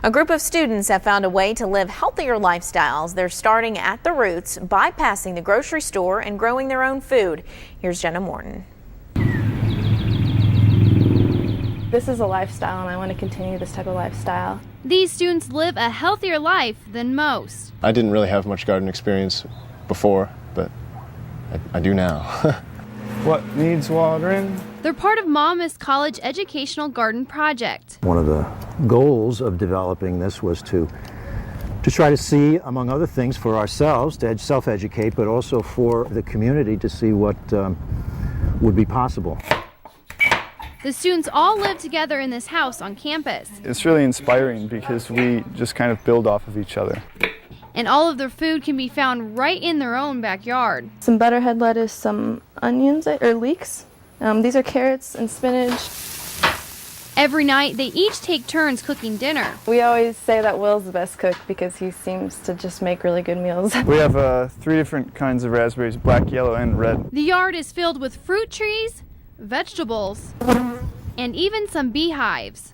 A group of students have found a way to live healthier lifestyles. They're starting at the roots, bypassing the grocery store and growing their own food. Here's Jenna Morton. This is a lifestyle, and I want to continue this type of lifestyle. These students live a healthier life than most. I didn't really have much garden experience before, but I do now. What needs watering? They're part of Monmouth College educational garden project. One of the goals of developing this was to try to see, among other things, for ourselves to self-educate, but also for the community to see what would be possible. The students all live together in this house on campus. It's really inspiring because we just kind of build off of each other. And all of their food can be found right in their own backyard. Some butterhead lettuce, some onions or leeks. These are carrots and spinach. Every night, they each take turns cooking dinner. We always say that Will's the best cook because he seems to just make really good meals. We have 3 different kinds of raspberries, black, yellow, and red. The yard is filled with fruit trees, vegetables, and even some beehives.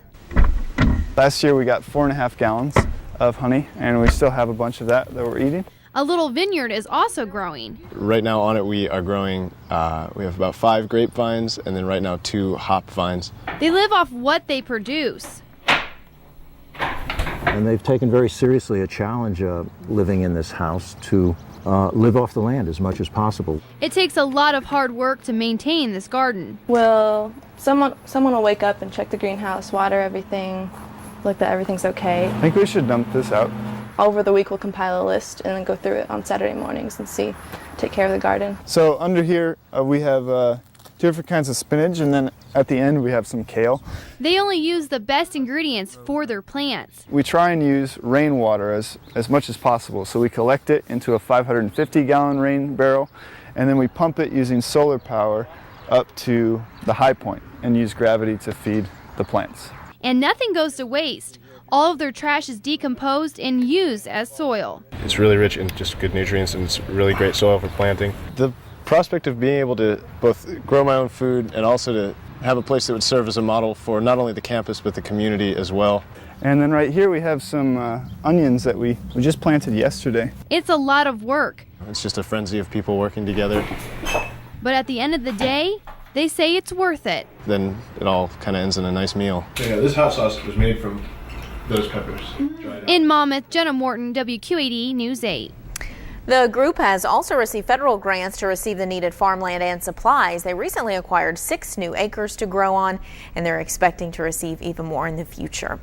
Last year we got 4.5 gallons of honey, and we still have a bunch of that we're eating. A little vineyard is also growing. Right now on it we are growing, we have about 5 grapevines and then right now 2 hop vines. They live off what they produce. And they've taken very seriously a challenge living in this house to live off the land as much as possible. It takes a lot of hard work to maintain this garden. Well, someone will wake up and check the greenhouse, water everything, look that everything's okay. I think we should dump this out. Over the week we'll compile a list and then go through it on Saturday mornings and take care of the garden. So under here we have 2 different kinds of spinach, and then at the end we have some kale. They only use the best ingredients for their plants. We try and use rainwater as much as possible, so we collect it into a 550-gallon rain barrel, and then we pump it using solar power up to the high point and use gravity to feed the plants. And nothing goes to waste. All of their trash is decomposed and used as soil. It's really rich in just good nutrients and it's really great soil for planting. The prospect of being able to both grow my own food and also to have a place that would serve as a model for not only the campus but the community as well. And then right here we have some onions that we just planted yesterday. It's a lot of work. It's just a frenzy of people working together. But at the end of the day, they say it's worth it. Then it all kind of ends in a nice meal. Yeah, this hot sauce was made from those peppers. In Monmouth, Jenna Morton, WQAD News 8. The group has also received federal grants to receive the needed farmland and supplies. They recently acquired 6 new acres to grow on, and they're expecting to receive even more in the future.